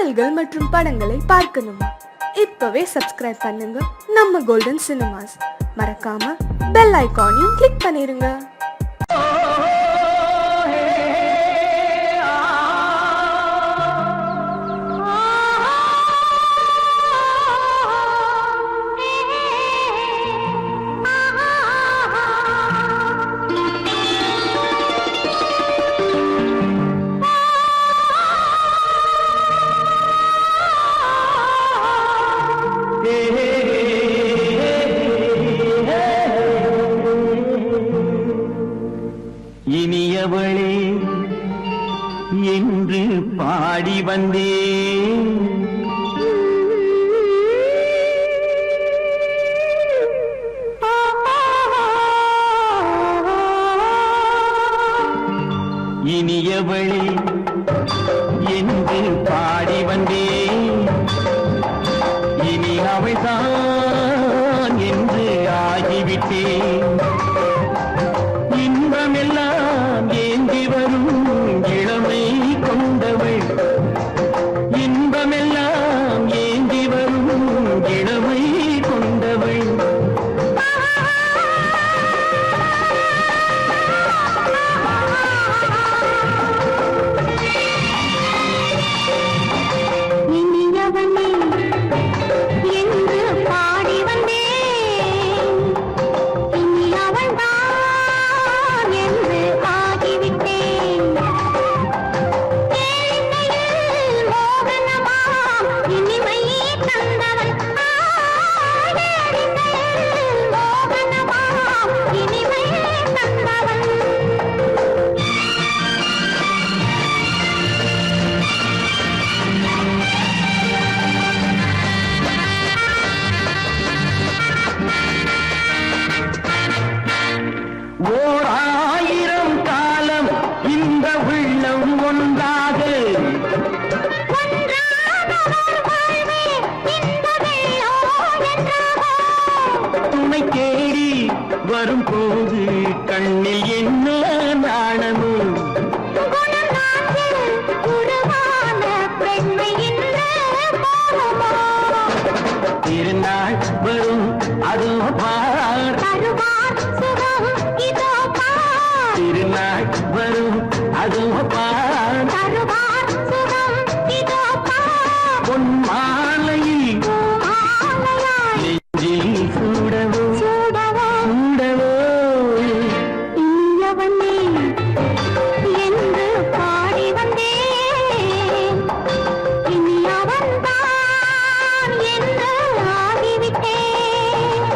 பாடல்கள் மற்றும் படங்களை பார்க்கணுமா? இப்பவே சப்ஸ்கிரைப் பண்ணுங்க நம்ம கோல்டன் சினிமாஸ். மறக்காம பெல் ஐகானையும் கிளிக் பண்ணிருங்க. இனியவளே என்று பாடி வந்தேன், இனியவளே என்று பாடி வந்தேன், இனி அவள்தான் என்று ஆகிவிட்டேன். இன்பமெல்லாம் ஏந்தி வரும் இளமை கொண்டவள், இன்பமெல்லாம் ஏந்தி வரும் இளமை கொண்டவள். இனியவனே என்று பாடி வந்தேன், இனி அவள்தான் என்று ஆகிவிட்டேன். ஏழிசையில் மோகனமாம் இனிமை தந்தவள், ஏழிசையில் மோகனமாம் இனிமை தந்தவள். ஓர் ஆயிரம் காலம் இந்த உள்ளம் ஒன்றாக, துணை தேடி வரும்போது கண்ணில் என்ன நாணமும், திருநாள் வரும் அதோ பார், திருநாள் வரும் அதோ பார், பொன் மாலையில் நெஞ்சில் சூடவோ சூடவோ. இனியவனே என்று பாடி வந்தேன், இனி அவன்தான் என்று ஆகிவிட்டேன்.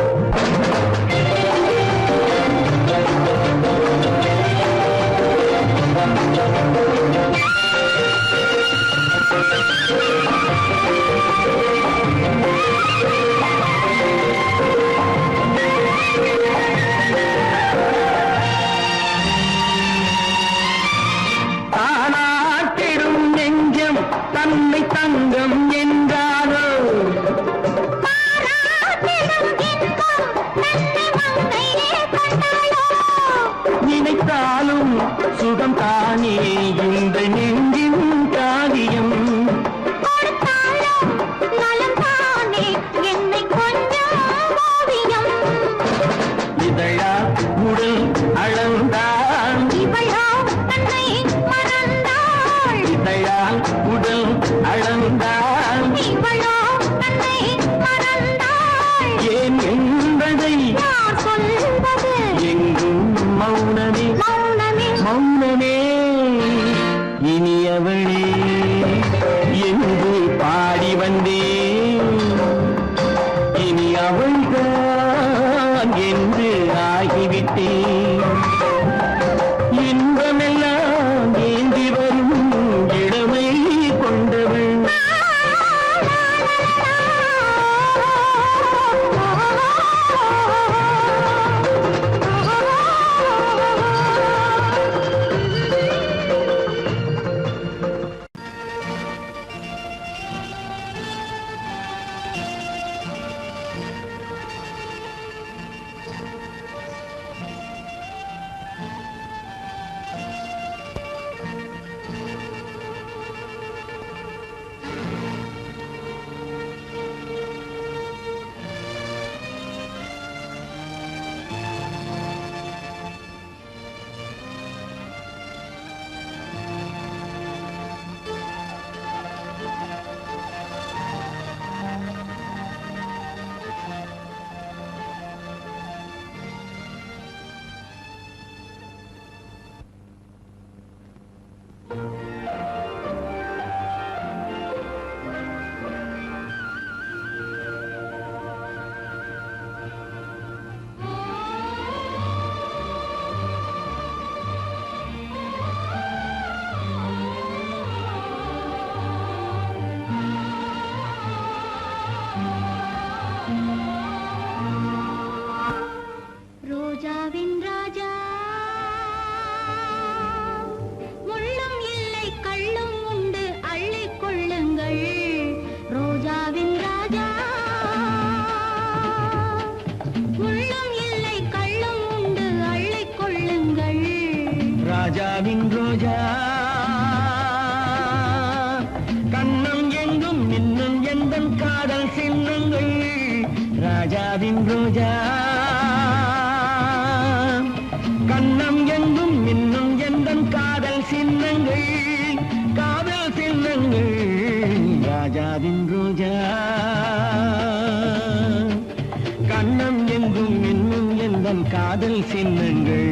ராஜாவின் ரோஜா கண்ணம் எங்கும் மின்னும் எந்தன் காதல் சின்னங்கள் ராஜாவின் ரோஜா கண்ணம் எங்கும் மின்னும் எந்தன் காதல் சின்னங்கள் காதல் சின்னங்கள் ராஜாவின் ரோஜா கண்ணம் எங்கும் மின்னும் எந்தன் காதல் சின்னங்கள்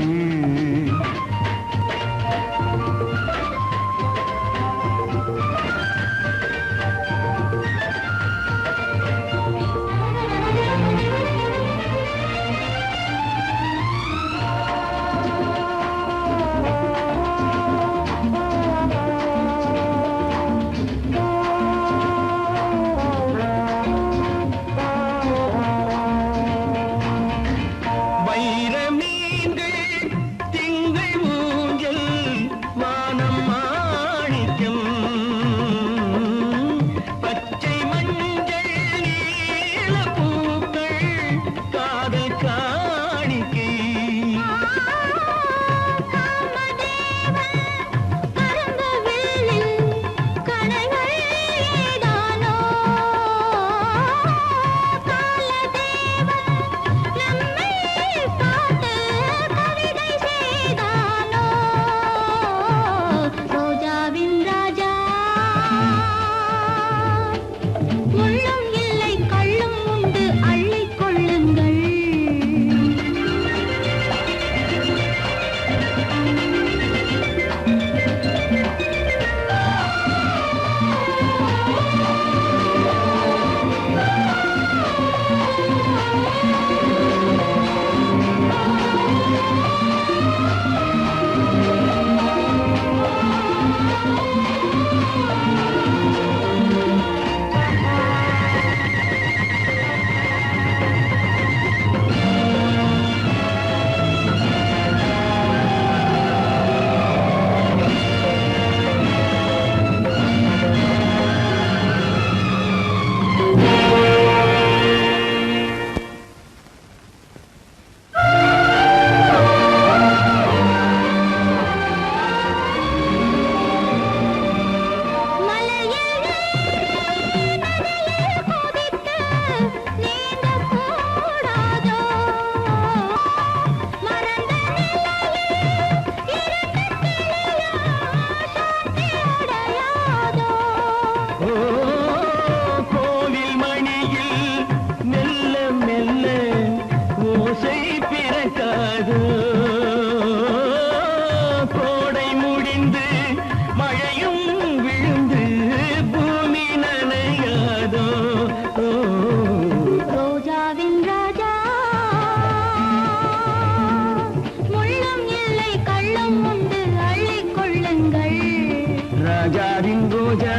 ராஜாவின் ரோஜா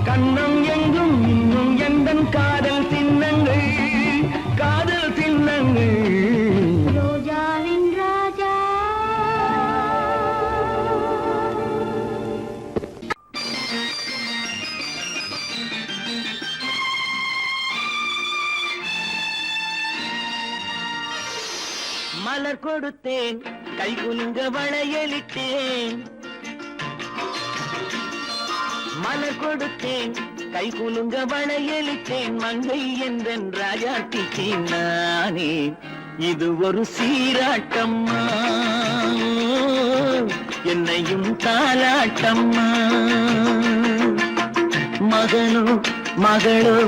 கண்ணம் எங்கும் இன்னும் எந்தன் காதல் சின்னங்கள் காதல் சின்னங்கள் ரோஜாவின் ராஜா மலர் கொடுத்தேன் கை குலுங்க வளையலிட்டேன் மலர் கொடுத்தேன் கை குலுங்க வளையலிட்டேன் மங்கை என்றன் ராஜாத்திக்கு நானே இது ஒரு சீராட்டம்மா என்னையும் தாலாட்டம்மா மகனோ மகளோ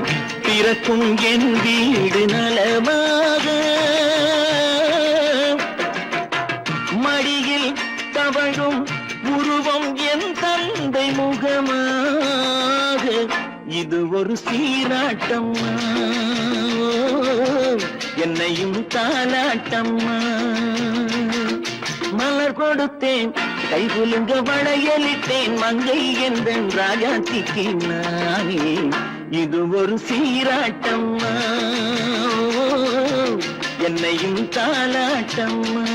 பிறக்கும் என் வீடு நலமாக மடியில் தவழும் உருவம் என் தந்தை முகமாக இது ஒரு சீராட்டம்மா என்னையும் தாலாட்டம்மா மலர் கொடுத்தேன் கை குலுங்க வளையலிட்டேன் மங்கை என்றன் ராஜாத்திக்கு நானே இது ஒரு சீராட்டம்மா என்னையும் தாலாட்டம்மா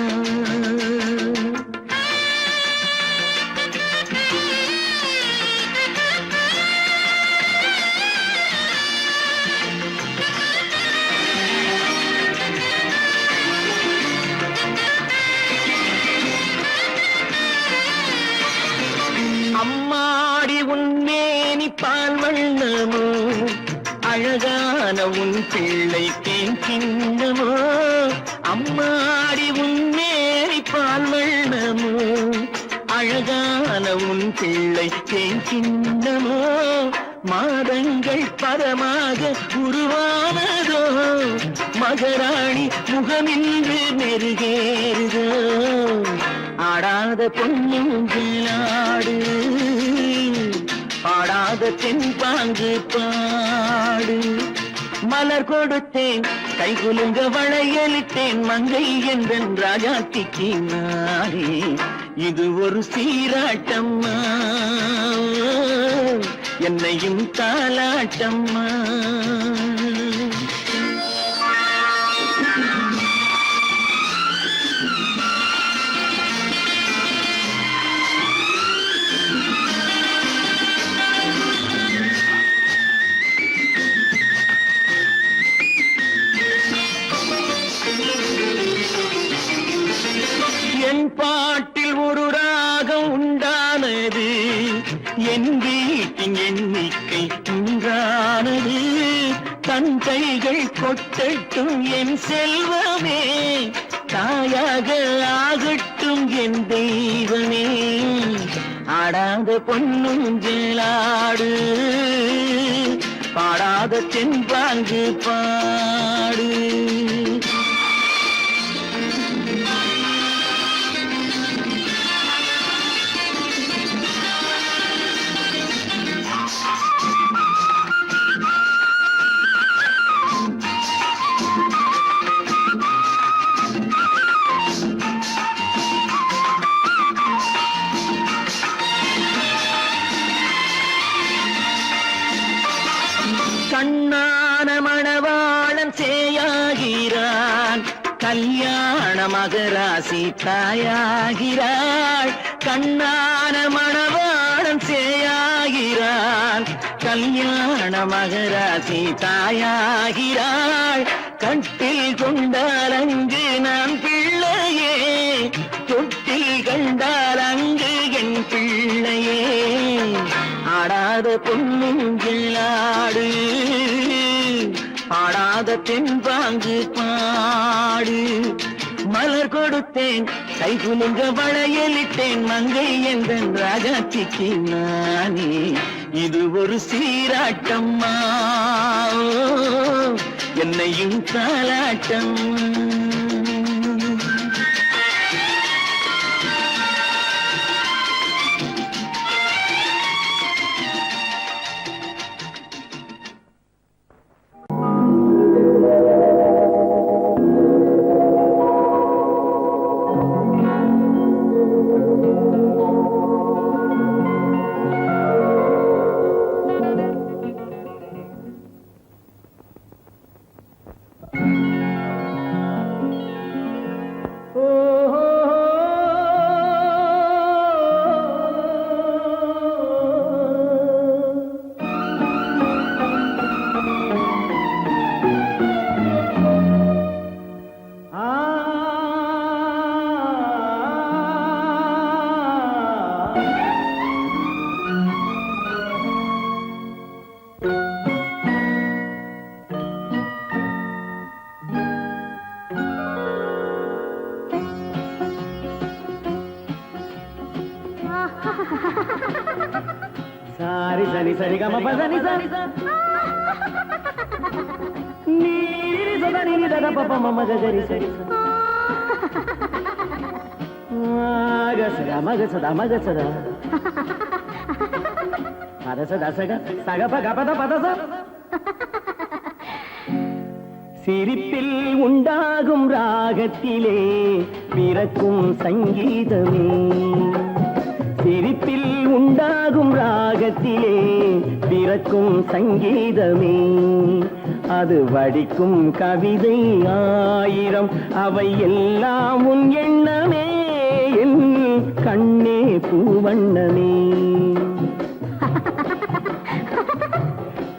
அம்மாடி உன்மேனி பால் வண்ணமோ அழகான உன் பிள்ளை தேன் கிண்ணமோ அம்மாடி உன்மேனி பால் வண்ணமோ அழகான உன் பிள்ளை தேன் கிண்ணமோ மாதங்கள் பரமாக உருவானதோ மகராணி முகமின்று மெருகேறுதோ ஆடாத பொன்னுங்களாடு பாடாத தென்பாங்கு பாடு மலர் கொடுத்தேன் கைகுலுங்க வளையலிட்டேன் மங்கை என்றன் ராஜாத்திக்கு நானே இது ஒரு சீராட்டம்மா என்னையும் தாலாட்டம்மா என் பாட்டில் ஒரு ராகம் உண்டானது என் வீட்டின் எண்ணிக்கை உண்டானது தன் கைகள் கொட்டட்டும் என் செல்வமே தாயாக ஆகட்டும் என் தெய்வமே ஆடாத பொன்னுஞ்சலாடு பாடாத தென்பாங்கு பாடு கண்ணான மணவாளன் சேயாகிறான் கல்யாண மகராசி தாயாகிறாள் கண்ணான மணவாளன் சேயாகிறான் கல்யாண மகராசி தாயாகிறாள் கட்டில் கொண்டால் அங்கு நான் பிள்ளையே தொட்டில் கண்டால் அங்கு என் பிள்ளையே ஆடாத பொன்னுங்களாடு பாடாத தென்பாங்கு பாடு மலர் கொடுத்தேன் கைகுலுங்க வளையலிட்டேன் மங்கை என்றன் ராஜாத்திக்கு நானே இது ஒரு சீராட்டம்மா என்னையும் தாலாட்டம் సారి సని సరి గమ పదని సని నీరి సదని ని దద పప మమ గరి సరి మగ సదా పద సద సగ సగ పగ పద పద స சிரிப்பில் உண்டாகும் ராகத்திலே பிறக்கும் சங்கீதமே சிரிப்பில் உண்டாகும் ராகத்திலே பிறக்கும் சங்கீதமே அது வடிக்கும் கவிதை ஆயிரம் அவை எல்லாம் உன் எண்ணமே என் கண்ணே பூவண்ணமே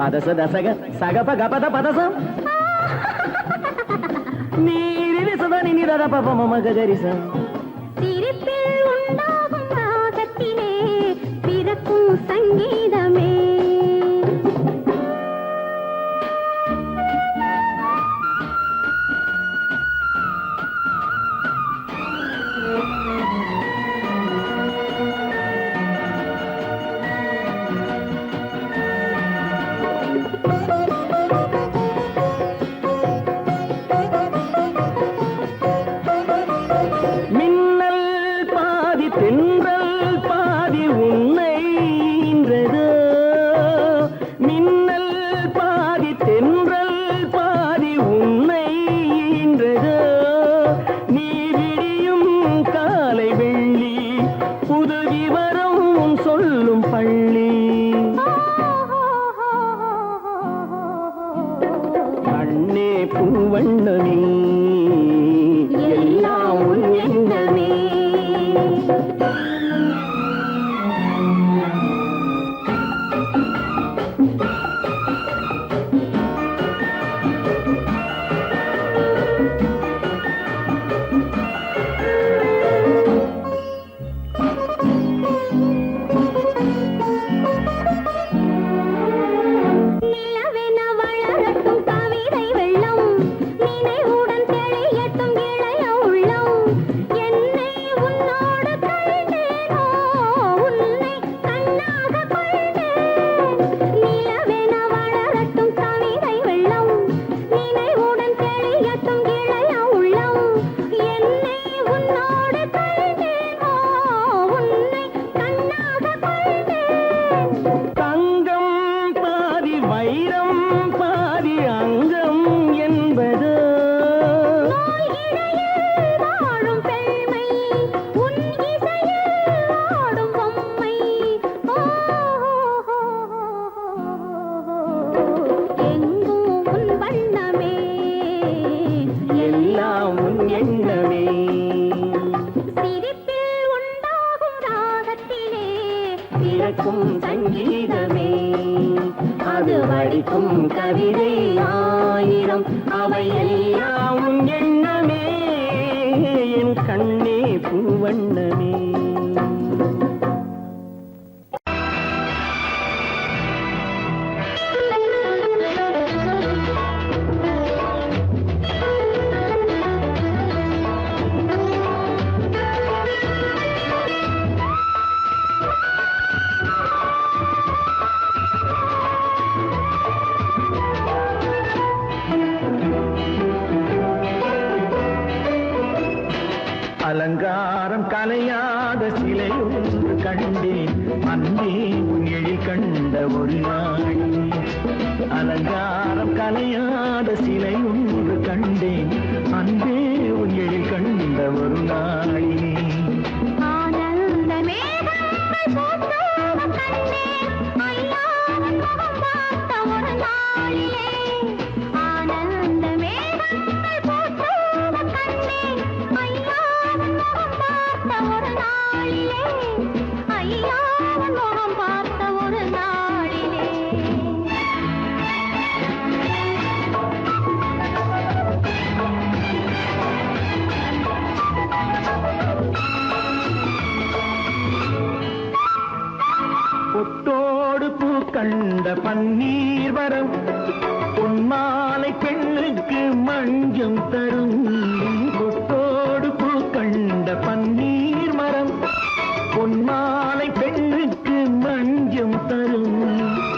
பதச தசக சகப கபத பதசம் நீரில் சதனி நிரத பப மம கரிச சிரிப்பில் உண்டாகும் ராகத்திலே பிறக்கும் உள்ளம் பாதி அங்கம் என்பது வாழும் பெண்மை உன் இசையில் ஆடும் பொம்மை எங்கும் உன் வண்ணமே எல்லாம் உன் எண்ணமே சிரிப்பில் உண்டாகும் ராகத்திலே பிறக்கும் சங்கீதமே அது வடிக்கும் கவிதை ஆயிரம் அவை எல்லாம் உன் எண்ணமே என் கண்ணே பூவண்ணமே அலங்காரம் கலையாத சிலை ஒன்று கண்டேன் அன்பே உன் எழில் கண்ட ஒரு நாள் அலங்காரம் கலையாத சிலை ஒன்று கண்டேன் அன்பே உன் எழில் கண்ட ஒரு நாள் ஆனந்த மேகங்கள் போற்றும் கண்ணே ஐயாவின் முகம் பார்த்த ஒரு நாளிலே ஆனந்த மேகங்கள் போற்றும் கண்ணே ஐயாவின் முகம் பார்த்த ஒரு நாளிலே ஐயாவின் முகம் பார்த்த ஒரு நாளிலே பொட்டோடு பூ கண்ட பன்னீர் வரம் பொன்மாலை பெண்ணுக்கு மஞ்சம் தரும் பொட்டோடு பூ கண்ட பன்னீர் மரம் பொன்மாலை பெண்ணுக்கு மஞ்சம் தரும்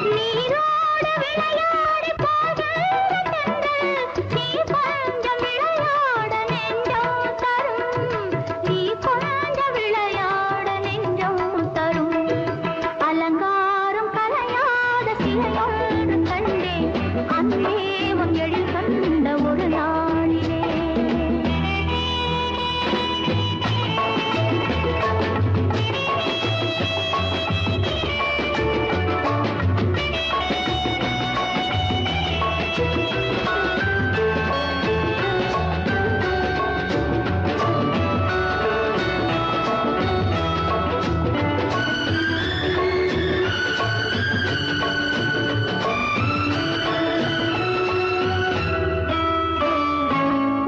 நீரோடு விளையாடி போகின்ற தென்றல் நீ கொஞ்சம் விளையாட நெஞ்சம் தரும் நீ கொஞ்சம் விளையாட நெஞ்சம் தரும் அலங்காரம் கலையாத சிலையொன்று கண்டேன் அன்பே உன் எழில் கண்ட ஒரு நாளிலே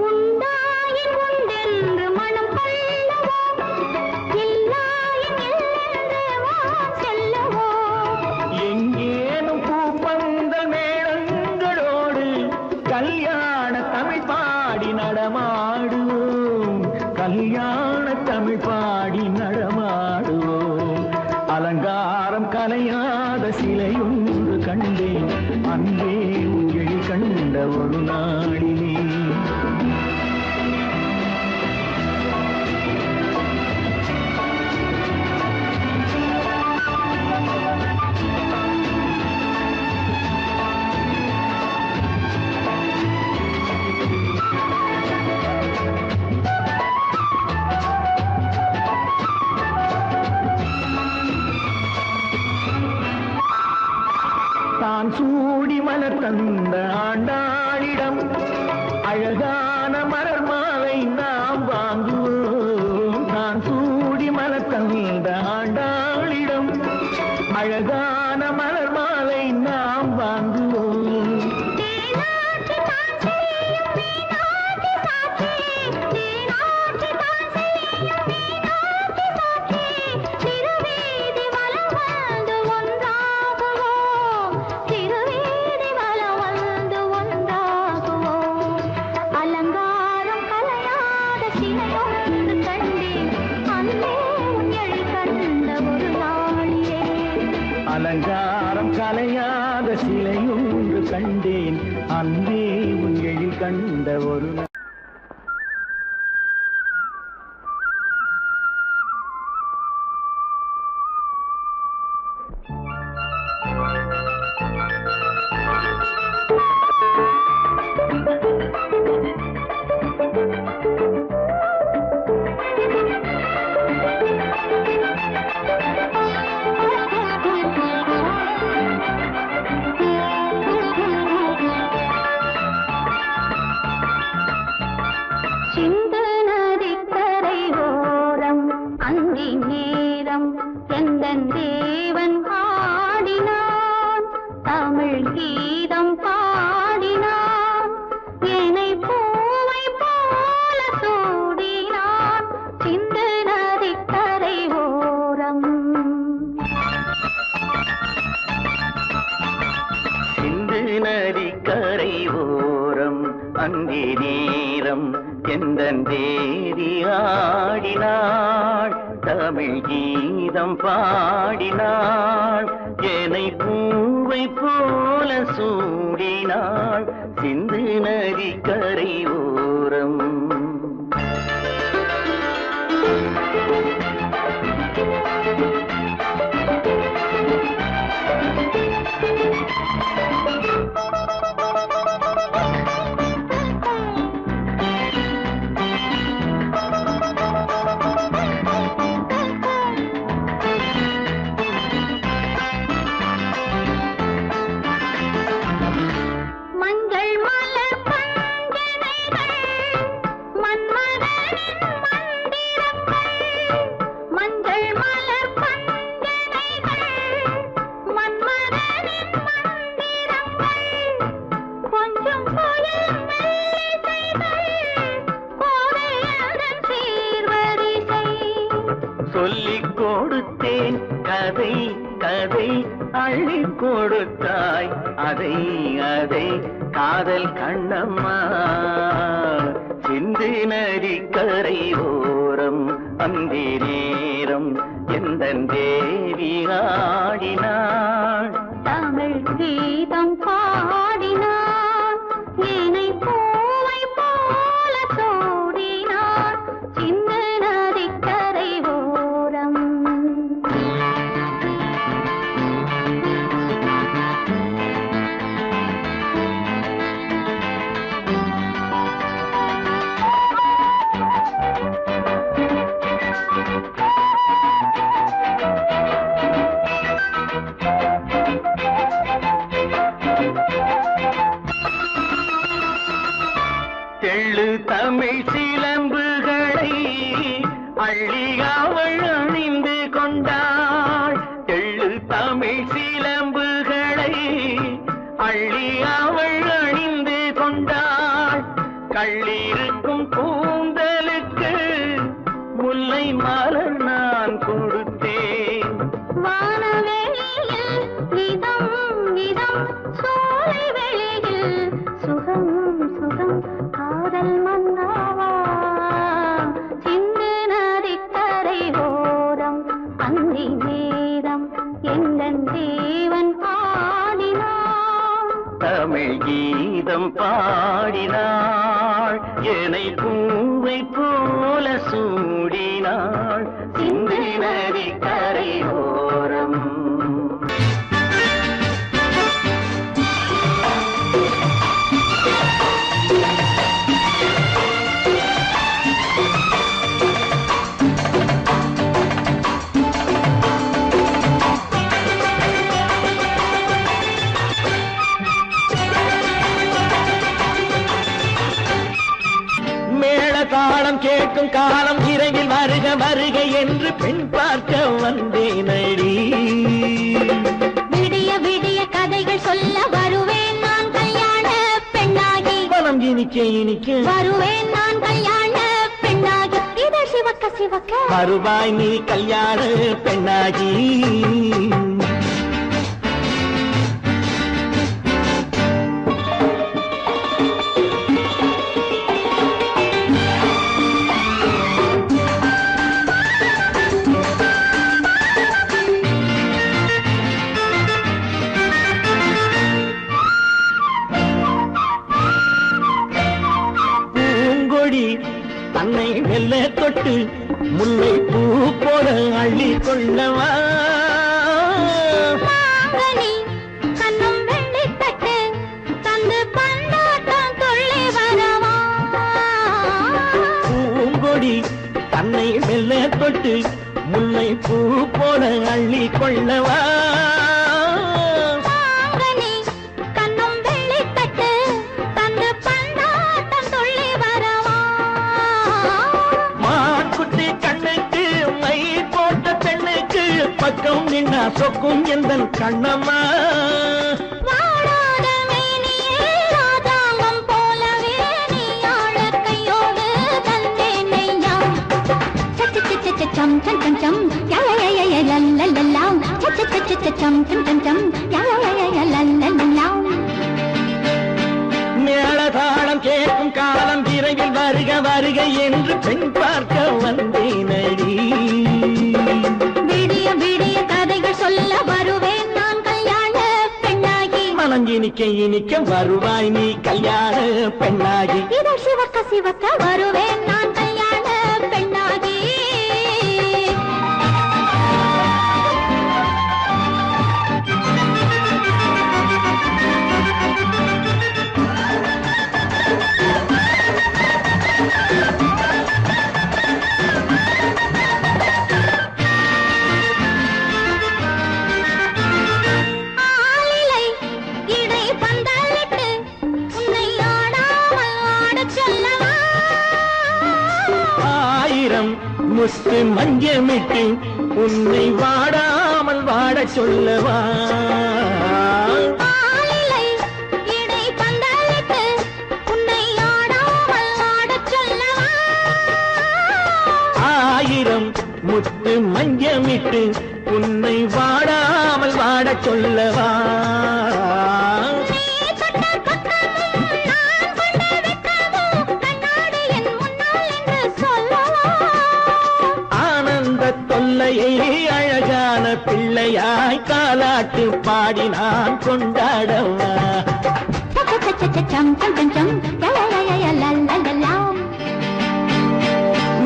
உண்டாயின் உண்டென்று மனம் கொள்ளவோ இல்லாயின் இல்லென்று வான் செல்லவோ எங்கேனும் பூப்பந்தல் மேளங்களோடு கல்யாண தமிழ் பாடி நடமாடுவோம் கல்யாண தமிழ் பாடி நடமாடுவோம் அலங்காரம் கலையாத சிலை ஒன்று கண்டேன் அன்பே உன் எழில் கண்ட ஒரு நாளிலே தான் சூடி மலர் தந்த ஆண்டாளிடம் அழகான மலர் மாலை நாம் வாங்குவோம் தான் சூடி மலர் தந்த ஆண்டாளிடம் அழகான மலர் மாலை நாம் வாங்குவோம் தேனாட்டி தான் செய்யும் மீனாட்டி சாட்சி தேனாட்டி தான் செய்யும் மீனாட்டி சாட்சி திருவீதி வலம் வந்து ஒன்றாகுவோம் திருவீதி வலம் வந்து ஒன்றாகுவோம் அலங்காரம் கலையாத சிலையொன்று கண்டேன் அன்பே உன் எழில் கண்ட ஒரு நாளிலே அலங்காரம் கலையாத சிலை ஒன்று கண்டேன் அன்பே உன் எழில் கண்ட ஒரு நாள். அந்தி நேரம் எந்தன் தேவி ஆடினாள் தமிழ் கீதம் பாடினாள் என்னை பூவை போல சூடினாள் சிந்து நதி கரை ஓரம் சொல்லிக் கொடுத்தேன் கதை கதை அள்ளி கொடுத்தாய் அதை அதை காதல் கண்ணம்மா சிந்து நதி கரை ஓரம் அந்தி நேரம் எந்தன் தேவி ஆடினாள் தமிழ் கீதம் பாடினார் என்னை பூவை போல சூடினார் சின்ன நதிக்கரை ஓரம் தெள்ளு தமிழ் சிலம்புகளை அள்ளி அவள் அணிந்து கொண்டாள் தெள்ளு தமிழ் சிலம்புகளை அள்ளி அவள் அணிந்து கொண்டாள் கள்ளிருக்கும் கூந்தலுக்கு முல்லை மலர் நான் கொடுத்தேன் வானவெளியில் இதம் இதம் சோலை வெளியில் சுகம் சுகம் காதல் மன்னாவா சிந்து நதிக்கரை ஓரம் அந்தி நேரம் எந்தன் தேவன் ஆடினான் தமிழ் கீதம் பாடினாள் என்னை பூவை போல சூடினாள் சிந்து நதி கரை ஓரம் தாளம் கேட்கும் காலம் இறையில் வருக வருக என்று பெண் பார்க்க வந்தேனடி விடிய விடிய கதைகள் சொல்ல வருவேன் நான் கல்யாண பெண்ணாகி மனம் இனிக்க இனிக்க வருவேன் நான் கல்யாண பெண்ணாகி இது சிவக்க சிவக்க வருவாய் நீ கல்யாண பெண்ணாகி தன்னை வெல்ல தொட்டு முல்லை பூ போல அள்ளி கொள்ளவா கண்ணும் வெள்ளி தட்டு தந்து பந்தாட்டம் துள்ளி வரவா பூங்கொடி தன்னை வெல்ல தொட்டு முல்லை பூ போல அள்ளி கொள்ளவா பக்கம் நின்னா சொக்கும் எந்தன் கண்ணம்மா வாடாத மேனியே ராதாங்கம் போலவே நீ ஆள கையோடு தந்தேனையா சச்ச சச்ச சம் சம் சம் சம் யா யா யா யா லல்லல்லா சச்ச சச்ச சம் சம் சம் சம் யா யா யா யா லல்லல்லா மேளதாளம் காலம் கேட்கும் காலம் விரைவில் வருக வருக என்று பெண் பார்க்க வந்தேனடி. விடிய விடிய கதைகள் சொல்ல வருவேன் நான் கல்யாண பெண்ணாகி. மனம் இனிக்க இனிக்க வருவாய் நீ கல்யாண பெண்ணாகி. இதழ் சிவக்க சிவக்க வருவேன் நான் கல்யாண பெண்ணாகி. ஆளிலை இடை பந்தலிட்டு உன்னை ஆடாமல் ஆடச் சொல்லவா? ஆயிரம் முத்து மஞ்சமிட்டு உன்னை வாடாமல் வாடச் சொல்லவா? ஆளிலை இடை பந்தலிட்டு உன்னை ஆடாமல் ஆடச் சொல்லவா? ஆயிரம் முத்து மஞ்சமிட்டு உன்னை வாடாமல் வாடச் சொல்லவா? நீ தொட்ட பக்கமும் நான் கொண்ட வெட்கமும் கண்ணாடி என் முன்னால் என்று சொல்லவா? ஆனந்த தொல்லையை அழகான பிள்ளையாய் காலாட்டு பாடி நான் கொண்டாடவா? சம் சம் சம் சம் லலலலலலலலலாம்.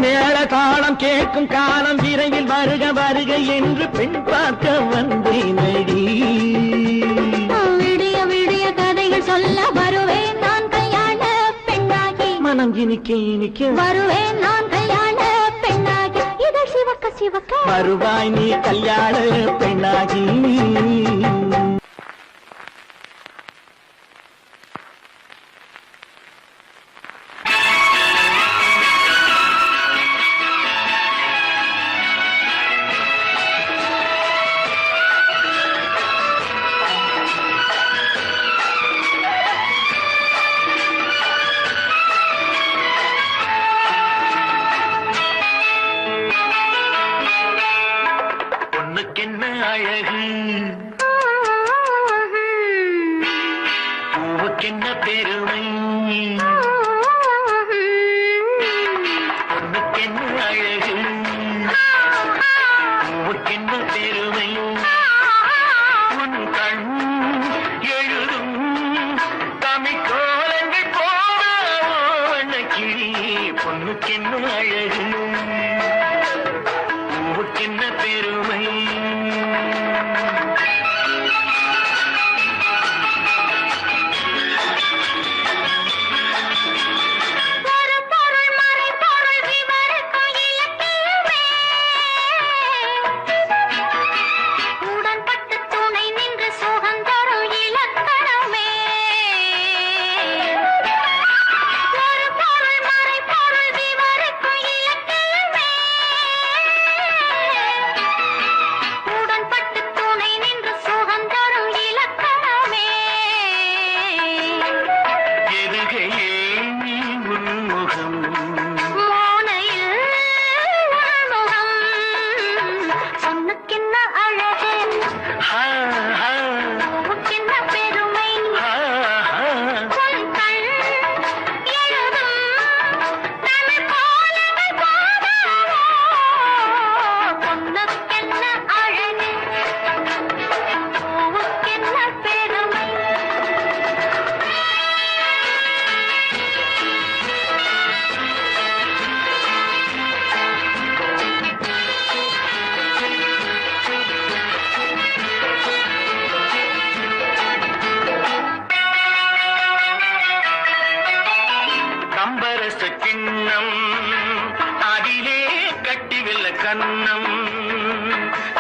மேள காலம் கேட்கும் காலம் விரைவில் வருக வருக என்று பெண் பார்க்க வந்தேனடி. விடிய விடிய கதைகள் சொல்ல வருவேன் நான் கல்யாண பெண்ணாகி. மனம் இனிக்க இனிக்க வருவேன் நான் கல்யாண பெண்ணாகி. இதழ் சிவக்க சிவக்க வருவாய் நீ கல்யாண பெண்ணாகி. பொண்ணுக்கென்ன அழகு, பூவுக்கென்ன பெருமை. பொண்ணுக்கென்ன அழகு, பூவுக்கென்ன பெருமை. உன் கண் எழுதும் தமிழ்கோலங்கள் போல வண்ணக்கிளி. பொண்ணுக்கென்ன அழகு, பூவுக்கென்ன பெருமை. ஒரு பொருள் மறை பொருள் விவரிக்கும் இலக்கியமே. உடன்பட்டு துணை நின்று சுகம் தரும் இலக்கணமே. ஒரு பொருள் மறை பொருள் விவரிக்கும் இலக்கியமே. உடன்பட்டு துணை நின்று சுகம் தரும் இலக்கணமே. எதுகையே நீ உன்முகம், மோனையில் உள்முகம். பொண்ணுக்கென்ன அழகு, ஹா, ஹா, பூவுக்கென்ன பெருமை. ஹா, ஹா. உன் கண் எழுதும் தமிழ் கோலங்கள் போலவோ. பொண்ணுக்கென்ன அழகு, பூவுக்கென்ன பெருமை. கம்பரச கிண்ணம் அதிலே கட்டிவில்ல கண்ணம்.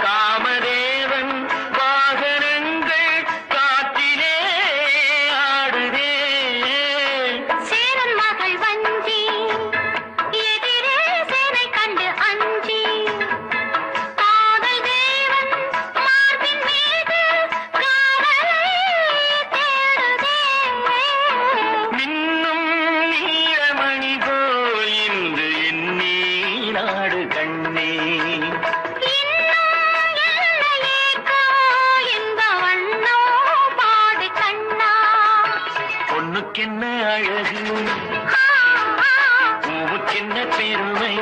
காமதேவன் வாகனங்கள் காற்றிலே ஆடுதே. சேரன் மகள் வஞ்சி எதிரே சேனை கண்டு அஞ்சி. காதல் தேவன் மார்பின் மீது காவலை தேடுதே. மின்னும் நீலமணி போல் இந்த பூவுக்கென்ன அழகு பூவுக்கென்ன பெருமை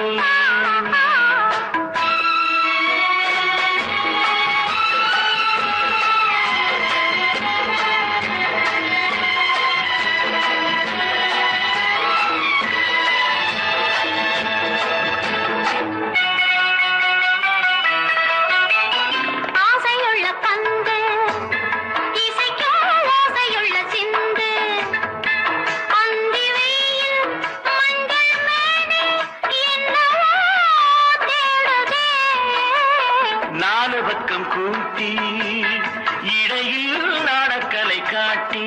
ஆசையுள்ள பந்து இசைக்கோ ஆசையுள்ள சிந்து அந்தி வெயில் மஞ்சள் மேனி என்னவோ தேடுதே நாலு பக்கம் கூட்டி இடையில் நாடக்கலை காட்டி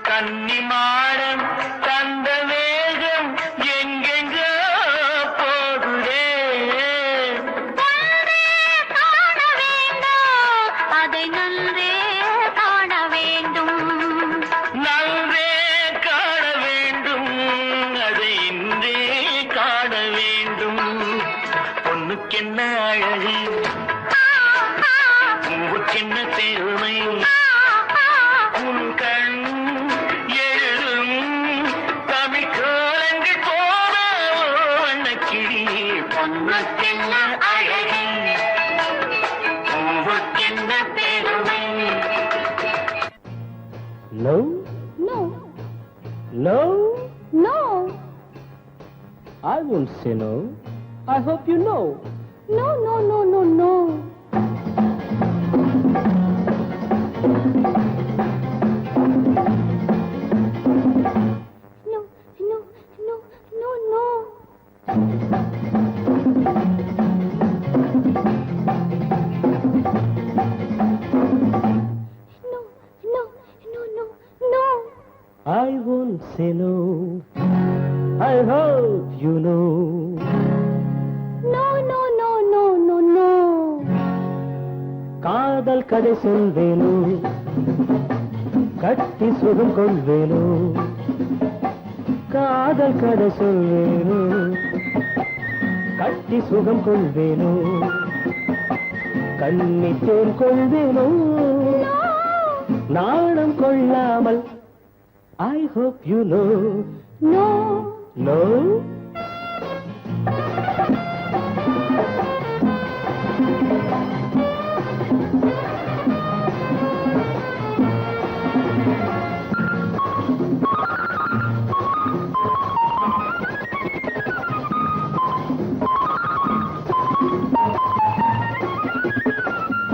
கன்னிமாடம் தந்த வேகம் எங்கெங்கோ போகுதே ஒன்றே காண வேண்டும் அதை நன்றே காண வேண்டும் நன்றே காண வேண்டும் அதை இன்றே காண வேண்டும் பொண்ணுக்கென்ன அழகு பூவுக்கென்ன பெருமை உன் கண் எழுதும் தமிழ் கோலங்கள் போன வண்ணக்கிளி பொண்ணுக்கென்ன அழகு பூவுக்கென்ன பெருமை No, No, no, no, I won't say no. I hope you know. no, no, no, no, no. No, no, no, no, no. No, no, no, no, no. I won't say no. I hope you know. No, no, no, no, no, no. காதல் கதை சொல்வேனோ கட்டி சுகம் கொள்வேனோ காதல் கதை சொல்வேனோ கட்டி சுகம் கொள்வேனோ கண்ணித்தேன் கொள்வேனோ நாணம் கொள்ளாமல் I hope you know. No, No?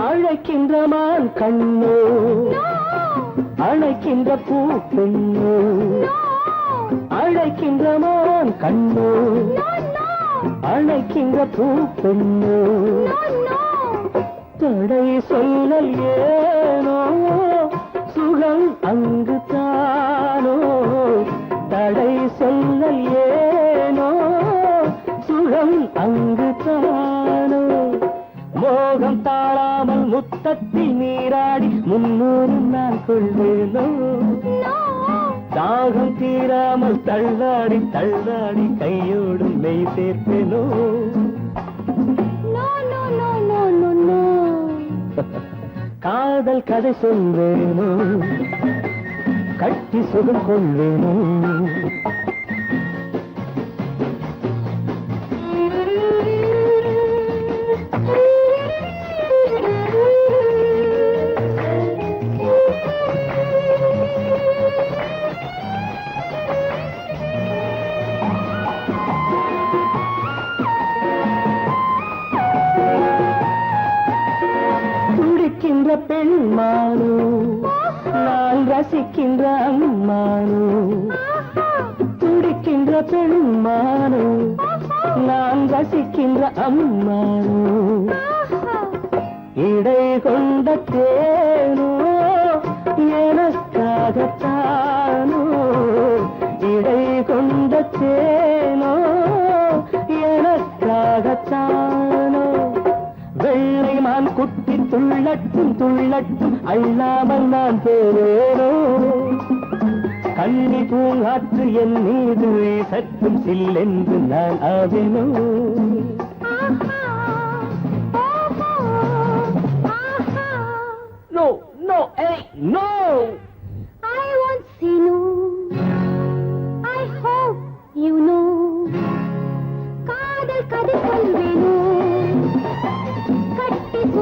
அழைக்கின்ற மான் கண்ணோ அழைக்கின்ற பூ பெண்ணோ அழைக்கின்ற மான் கண்ணோ அழைக்கின்ற பூ பெண்ணோ தடை சொல்லல் ஏனோ சுகம் அங்கு தானோ தடை சொல்லல் ஏனோ சுகம் அங்கு தானோ மோகம் தாழாமல் முத்தத்தில் நீராடி 300 நான் கொள்வேனோ தாகம் தீராமல் தள்ளாடி தள்ளாடி கையோடும் மெய் சேர்ப்பேனோ no, no, no, no, no, no. காதல் கதை சொல்வேனோ கட்டி சுகம் கொள்வேனோ துடிக்கின்ற பெண்மானோ நான் ரசிக்கின்ற அம்மானோ துடிக்கின்ற பெண்மானோ நான் ரசிக்கின்ற அம்மானோ இடை கொண்ட தேனோ எனக்காகத்தானோ இடை கொண்ட தேனோ எனக்காகத்தானோ வெள்ளை மான் குட்டி துள்ளட்டும் துள்ளட்டும் அள்ளாமல் நான் போவேனோ கண்ணி பூங்காற்று என் மீது சற்றும் சில்லென்று நான் ஆவேனோ No, no, hey, no! I won't say no.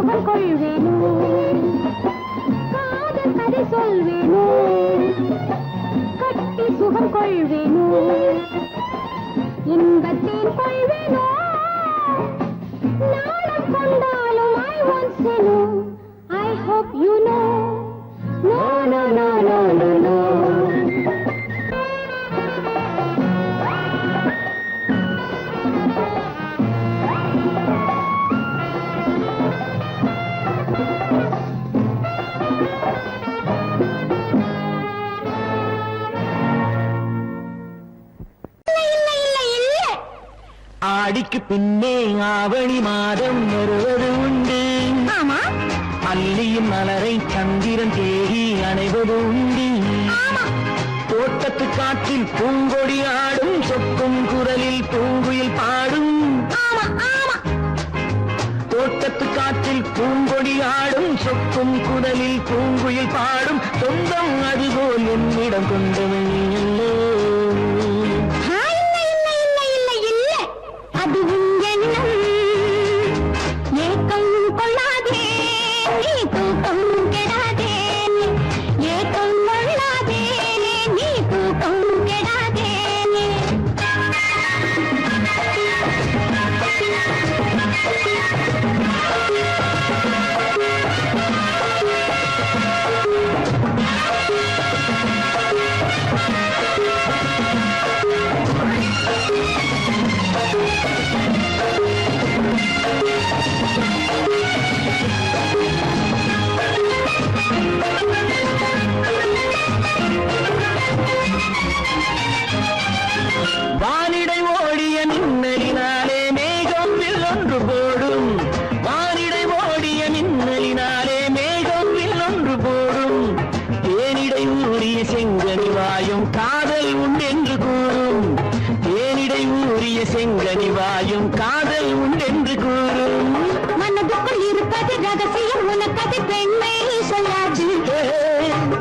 சுகம் கொள்வேனோ காதல் கதை சொல்வேனோ கட்டி சுகம் கொள்வேனோ இன்பத்தேன் கொள்வேனோ நாளம் கொண்டாலும் I won't say no I hope you know no no no no no no ஆடிக்கு பின்னே ஆவணி மாதம் வருவது உண்டு ஆமா அல்லியும் மலரை சந்திரன் தேடி அணைவது உண்டு தோட்டத்து காற்றில் பூங்கொடி ஆடும் சொக்கும் குரலில் பூங்குயில் பாடும் தோட்டத்து காற்றில் பூங்கொடி ஆடும் சொக்கும் குரலில் பூங்குயில் பாடும் சொந்தம் அதுபோல் என்னிடம் கொண்டவன் அல்லோ வானிடை ஓடிய மின்னலினாலே மேகம் ஒன்று போடும் வானிடை ஓடிய மின்னலினாலே மேகம் ஒன்று போடும் தேனிடை ஊறிய செங்கனி வாயும் காதல் உண்டென்று கூறும் தேனிடை ஊறிய செங்கனி வாயும் காதல் உண்டென்று கூறும் மனதுக்குள் இருப்பது ரகசியம் உனக்கது பெண்மை சொல்லாது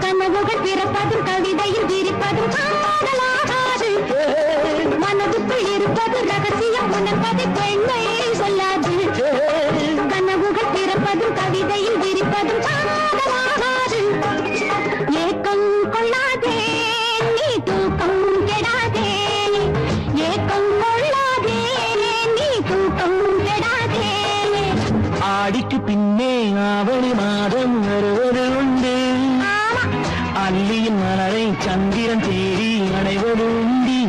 கனவுகள் பிறப்பதும் கவிதையில் விரிப்பதும் காதலாகாது மனதுக்குள் இருப்பது ரகசியம் உனக்கது பெண்மை சொல்லாது கனவுகள் பிறப்பதும் கவிதையில் விரிப்பதும் காதலாகாது ஏக்கம் கொள்ளாதே நீ தூக்கம் கெடாதே ஏக்கம் கொள்ளாதே நீ தூக்கம் கெடாதே ஆடிக்கு பின்னே ஆவணி மாதம் வருவது உண்டு அல்லியின் மலரை சந்திரன் தேடி அடைவது உண்டி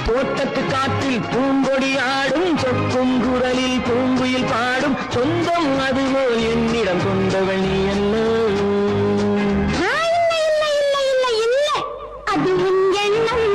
தோட்டத்து காற்றில் பூங்கொடி ஆடும் சொக்கும் குரலில் பூங்குயில் பாடும் சொந்தம் அதுபோல் என்னிடம் கொண்டவள் நீ அல்லோ அது உன் எண்ணம்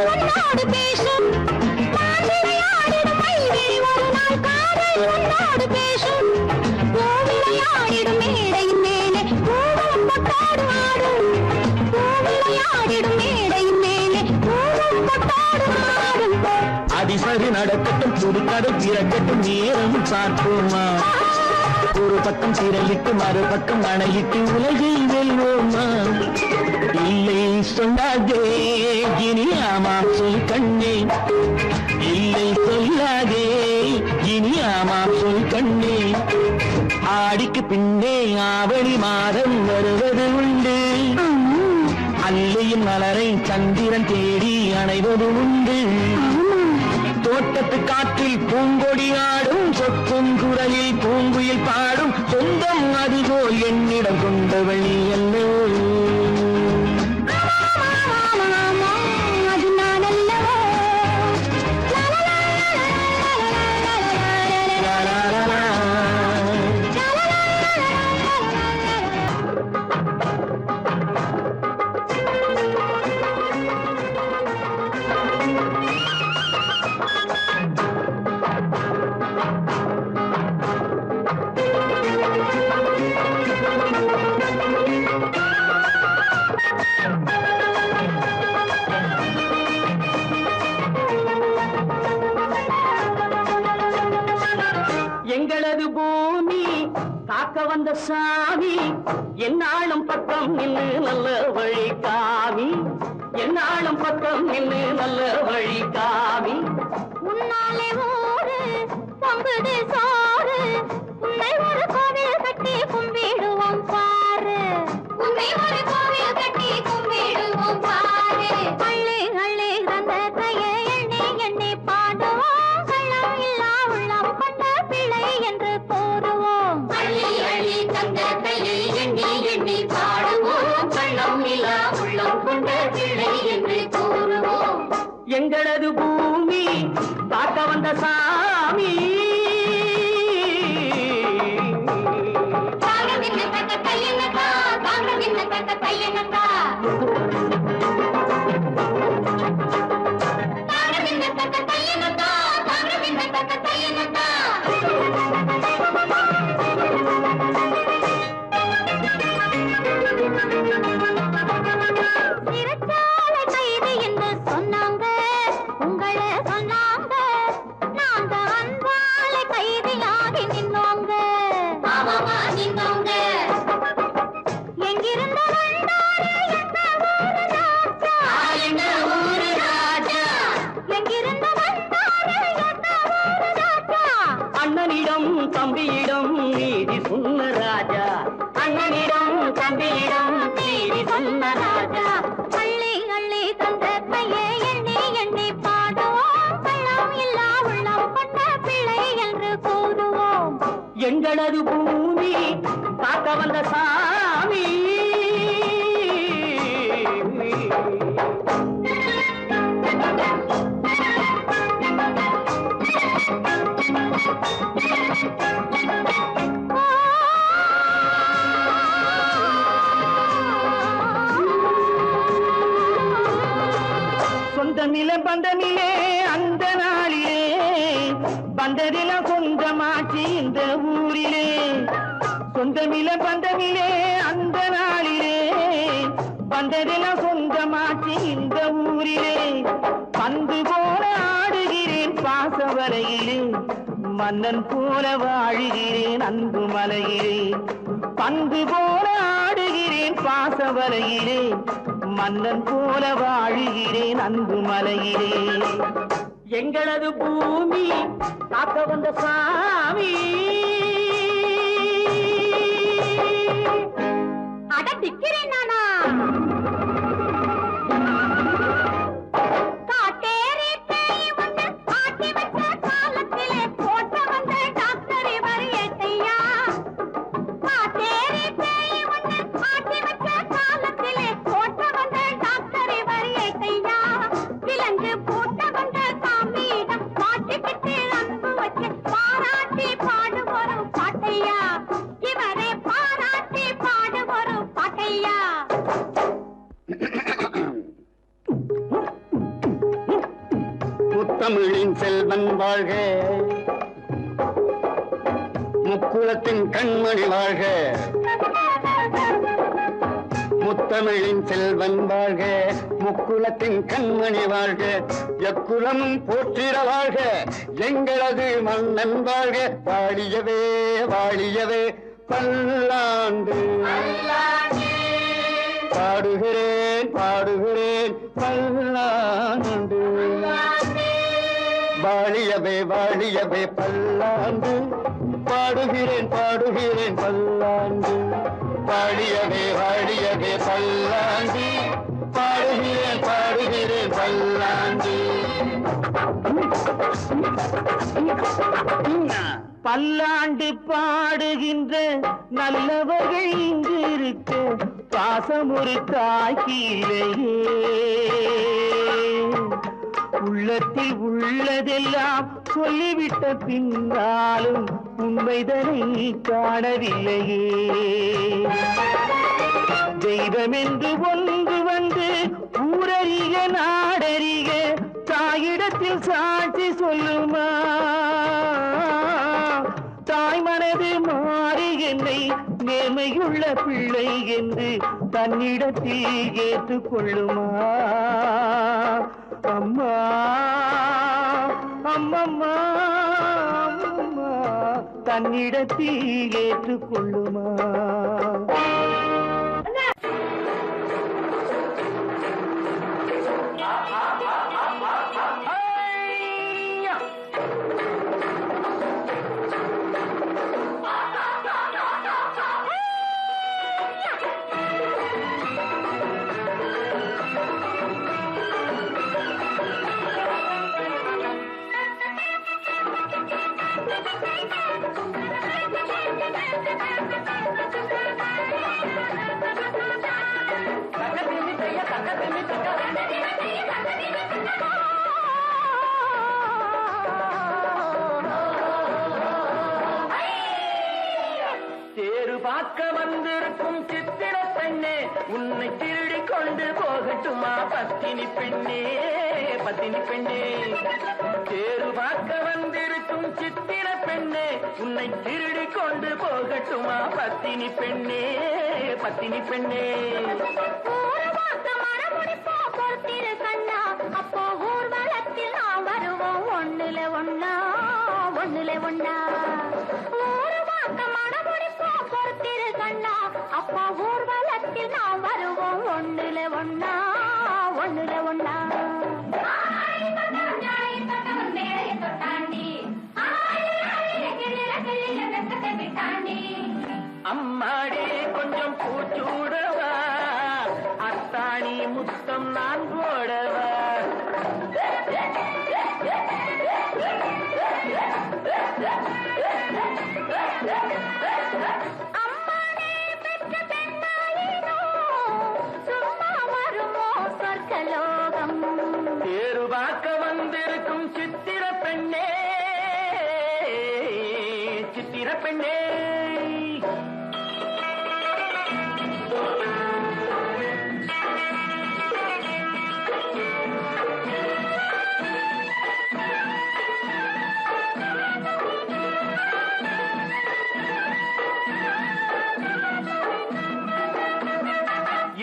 உன்னோடு பேசும் ஒரு நாள் காதல் உன்னோடு பேசும் பூவிளையாடிடும் மேடையின் மேலே பூவும் பொட்டாடு ஆடும் பூவிளையாடிடும் மேடையின் மேலே பூவும் பொட்டாடு ஆடும் அதிசரி நடக்கட்டும் புதுக்கடை பிறக்கட்டும் நேரம் பார்ப்போமா ஒரு பக்கம் திரையிட்டு மறுபக்கம் அணையிட்டு உலகை வெல்வோமா இல்லை சொல்லாதே இனி ஆமாம் சொல் கண்ணே இல்லை சொல்லாதே இனி ஆமாம் சொல் கண்ணே ஆடிக்கு பின்னே ஆவணி மாதம் வருவது உண்டு அல்லியின் மலரை சந்திரன் தேடி அணைவது உண்டு தோட்டத்து காற்றில் பூங்கொடி ஆடும் சொக்கும் குரலில் பூங்குயில் பாடும் சொந்தம் அதுபோல் என்னிடம் கொண்டவள் நீ அல்லோ அது நான் அல்லவோ காக்க வந்த சாமி என்னாலும் பக்கம் நின்று நல்ல வழி காமி என்னாலும் பக்கம் நின்று நல்ல வழி காமி உன்னாலே ஊரு பொங்குது சோறு உன்னை ஒரு கோவில் கட்டி கும்பிடுவோம் பாரு உன்னை ஒரு கோவில் கட்டி கும்பிடுவோம் பாரு அள்ளி அள்ளி ரந்தத்தையே எண்ணி எண்ணி பாடுவோம் கள்ளம் இல்லா உள்ளம் கொண்ட பிள்ளை என்று கூறுவோம் அள்ளி அள்ளி தந்தத்தையே எண்ணி எண்ணி பாடுவோம் கள்ளம் இல்லா உள்ளம் கொண்ட பிள்ளை என்று கூறுவோம் எங்களது பூமி காக்க வந்த சாமி சிறைச்சாலை கைது என்று சொன்னாங்க உங்களை சொன்னாங்க நாங்க அன்பாலை கைதியாகி நின்னோங்க நின்னோங்க எங்கிருந்த வந்தாரு எந்த ஊரு ராஜா எங்கிருந்த வந்தாரு எந்த ஊரு ராஜா அண்ணனிடம் தம்பியிடம் நீதி சொன்ன ராஜா அண்ணனிடம் தம்பியிடம் நீதி சொன்ன ராஜா அள்ளி அள்ளி தந்த கையை எண்ணி எண்ணி பாடுவோம் கள்ளம் இல்லா உள்ளம் கொண்ட பிள்ளை என்று கூறுவோம் எங்களது பூமி காக்க வந்த சாமி சொந்தமில பந்தமிலே அந்த நாளிலே பந்ததில சொந்தமாச்சு இந்த ஊரிலே சொந்தமில பந்தமிலே அந்த நாளிலே பந்ததில சொந்தமாச்சு இந்த ஊரிலே பந்து போல ஆடுகிறேன் பாசவலையிலே மன்னன் போல வாழுகிறேன் அன்பு மலையிலே பந்து போல ஆடுகிறேன் பாசவலையிலே மன்னன் போல வாழுகிறேன் அன்பு மலையிலே எங்களது பூமி காக்க வந்த சாமி அட திக்கிறேன் நானா காட்டேரி பேய் வந்து ஆட்டி வச்ச காலத்திலே போட்ட வந்த டாக்டர் இவர் ஏட்டையா காட்டேரி பேய் வந்து ஆட்டி வச்ச காலத்திலே போட்ட வந்த டாக்டர் இவர் ஏட்டையா விலங்கு போட்ட வந்த சாமியிடம் மாட்டிக்கிட்டு அன்பு வச்சு பாராட்டி பாடு ஒரு பாட்டையா இவரே பாராட்டி பாடு ஒரு பாட்டையா முத்தமிழின் செல்வன் வாழ்க முக்குலத்தின் கண்மணி வாழ்க முத்தமிழின் செல்வன் வாழ்க முக்குலத்தின் கண்மணி வாழ்க எக்குலமும் போற்றிட வாழ்க எங்களது மன்னன் வாழ்க வாழியவே வாழியவே பல்லாண்டு பாடுகிறேன் பாடுகிறேன் பல்லாண்டு வாழியவே வாழியவே பல்லாண்டு பாடுகிறேன் பாடுகிறேன் பல்லாண்டு வாழியவே வாழியவே பல்லாண்டு பாடுகிறேன் பாடுகிறேன் பல்லாண்டு பல்லாண்டு பாடுகின்ற நல்லவர்கள் இங்கு இருக்க பாசம் ஒரு தாய்க்கிலேயே உள்ளத்தில் உள்ளதெல்லாம் சொல்லிவிட்ட பின்னாலும் உண்மைதனை காணவில்லையே தெய்வம் என்று ஒன்று வந்து ஊரறிக நாடறிக தாயிடத்தில் சாட்சி சொல்லுமா தாய் மனது மாறி என்னை நேர்மையுள்ள பிள்ளை என்று தன்னிடத்தில் ஏற்றுக்கொள்ளுமா அம்மா அம்மம்மா அம்மா தன்னிடத்தில் ஏற்றுக்கொள்ளுமா? பார்க்க வந்திருக்கும் சித்திர பெண்ணே, உன்னை திருடி கொண்டு போகட்டுமா பத்தினி பெண்ணே, பத்தினி பெண்ணே. தேரு பார்க்க வந்திருக்கும் சித்திர பெண்ணே, உன்னை திருடி கொண்டு போகட்டுமா பத்தினி பெண்ணே, பத்தினி பெண்ணே. அப்போ ஊர்வலத்தில் நான் வருவோம் ஒண்ணுல ஒண்ணா, ஒண்ணுல ஒண்ணா. அப்பா ஊர்வலத்தில் நாம் வருவோம் ஒண்ணுல ஒண்ணா, ஒண்ணுல ஒண்ணா. அம்மாடி கொஞ்சம் பூச்சூடவா, அத்தாணி முத்தம் நான் போடவா. தேரு பார்க்க வந்திருக்கும் சித்திர பெண்ணே, சித்திர பெண்ணே.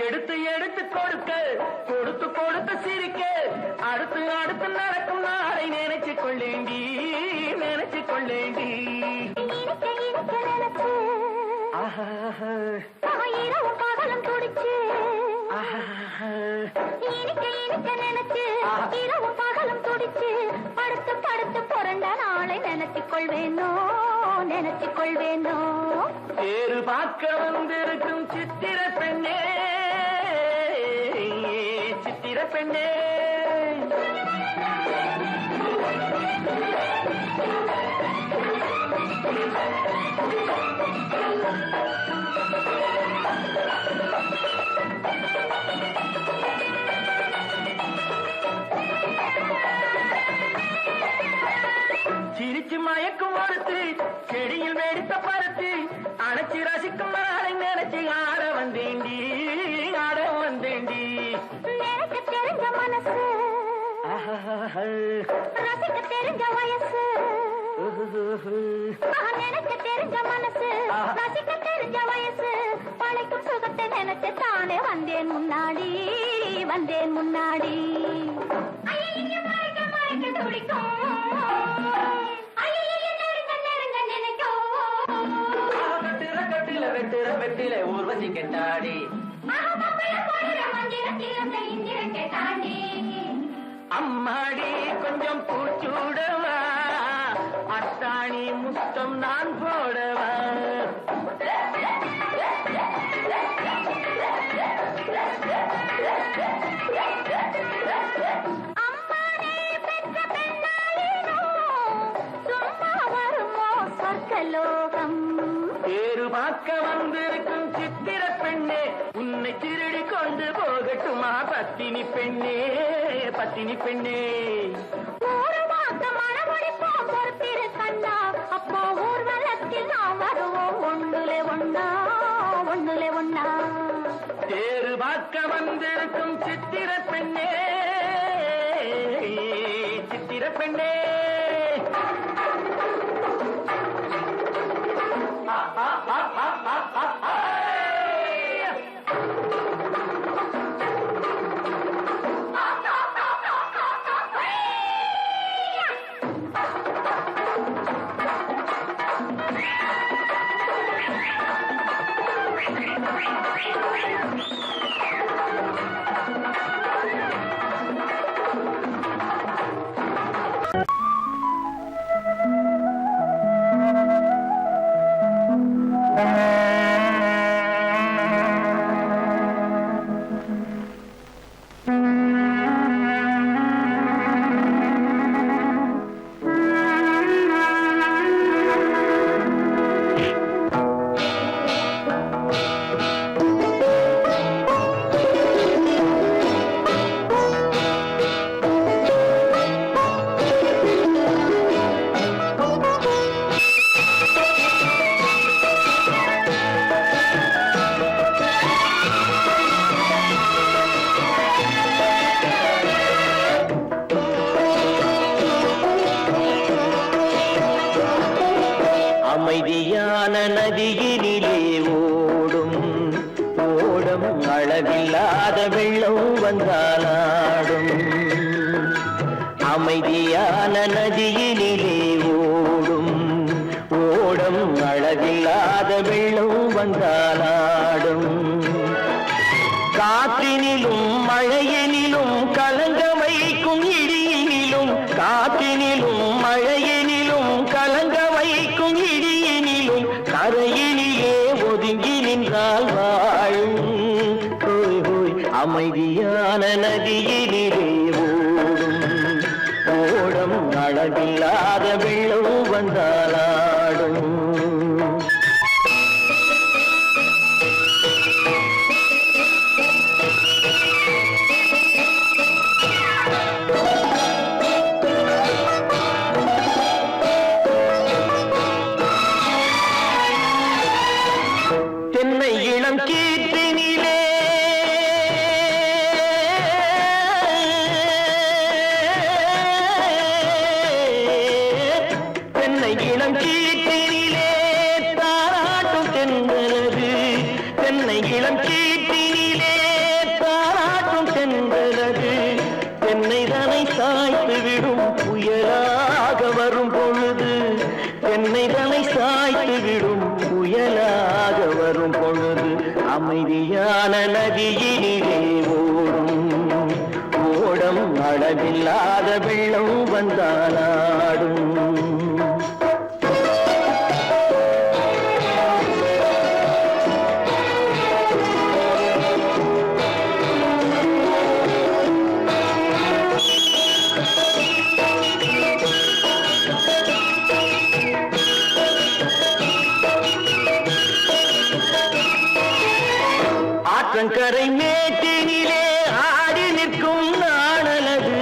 எடுத்து எடுத்து கொடுக்க, கொடுத்து கொடுத்து சிரிக்க, அடுத்து அடுத்து நடக்கும் நாளை நினைச்சு கொள்ளேண்டி, நினைச்சு கொள்ளேண்டி. இரவும் பகலும் துடிச்சு, இனிக்க இனிக்க நினைச்சு, இரவும் பகலும் துடிச்சு, படுத்து படுத்து புரண்ட நாளை நினைச்சுக் கொள்வேனோ, நினைச்சுக் கொள்வேனோ. தேரு பார்க்க வந்திருக்கும் சித்திர பெண்ணே, சித்திர பெண்ணே. சிரிச்சு மயக்கும் மறுத்து, செடியில் வெடித்த பருத்து, அணைச்சி ரசிக்கும் நாளை நினைச்சு ஆட வந்தேண்டி, ஆட வந்தேண்டி. எனக்கு தெரிஞ்ச மனசு, ரசிக்க தெரிஞ்ச வயசு, எனக்கு தெரிஞ்ச மனசு, ரசிக்க தெரிஞ்ச வயசு, பழைக்கும் சுகத்தை நினைச்சு தானே வந்தேன் முன்னாடி, வந்தேன் முன்னாடி. மறைக்க மறைக்க துடிக்கும், வெட்டுற வெட்டில ஊர்வசி கெட்டாடி, அம்மாடி கொஞ்சம் பூச்சூடவா, அத்தாணி முத்தம் நான் போடவா. தேரு பார்க்க வந்திருக்கும் சித்திர பெண்ணே, உன்னை திருடி கொண்டு போகட்டுமா பத்தினி பெண்ணே, பத்தினி பெண்ணே. அப்போ ஊர்வலத்தில் நாம் வருவோம் ஒண்ணுல ஒண்ணா, ஒண்ணுல ஒண்ணா. தேரு பார்க்க வந்திருக்கும் சித்திர பெண்ணே, சித்திர பெண்ணே. அமைதியான நதியினிலே ஓடும் ஓடம் அளவில்லாத வெள்ளம் வந்தாலாடும் அமைதியான நதியினிலே ஓடும் ஓடம் அளவில்லாத வெள்ளம் வந்தாலாடும் காற்றினிலும் மழையினிலும் கலங்க வைக்கும் இடியினிலும் காற்றினிலும் மழையினிலும் கலங்க வைக்கும் இடியினிலும் கரையினிலே ஒதுங்கி நின்றால் வாழும் ஹோய் ஹோய் அமைதியான நதியினிலே ஓடும் ஓடம் அளவில்லாத வெள்ளம் வந்தாலாடும் தென்னை இளம் கீர்த்தினிலே தென்னை இளம் கீர்த்தினிலே தாராட்டும் தென்றலது தென்னை இளம் கீர்த்தினிலே தாராட்டும் தென்றலது தென்னை தனை சாய்த்து விடும் புயலாக வரும் பொழுது தென்னை தனை சாய்த்து விடும் புயலாக வரும் பொழுது அமைதியான நதியினிலே ஓடும் ஓடம் அளவில்லாத வெள்ளம் வந்தாலாடும் ஆற்றங்கரை மேட்டினிலே ஆடி நிற்கும் நாணலது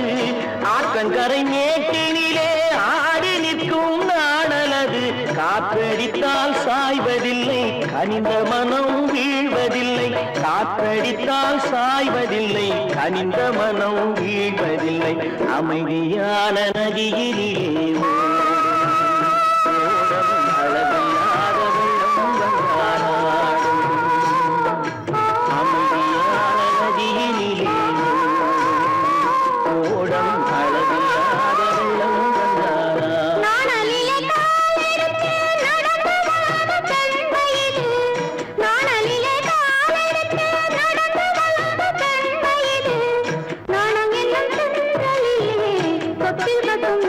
ஆற்றங்கரை மேட்டினிலே ஆடி நிற்கும் நாணலது காற்றடித்தால் சாய்வதில்லை கனிந்த மனம் வீழ்வதில்லை காற்றடித்தால் சாய்வதில்லை கனிந்த மனம் வீழ்வதில்லை அமைதியான நதியிலே ஓடும் அளவில்லாத வெள்ளம் வந்தாலாடும் அமைதியான நதியினிலே ஓடம் அளவில்லாத வெள்ளம் வந்தாலாடும் நாணலிலே காலெடுத்து நடந்து வளர்ந்த பெண்மையிது நாணலிலே காலெடுத்து நடந்து வளர்ந்த பெண்மையிது நாணம் என்னும் தென்றலிலே தொட்டில் கட்டும்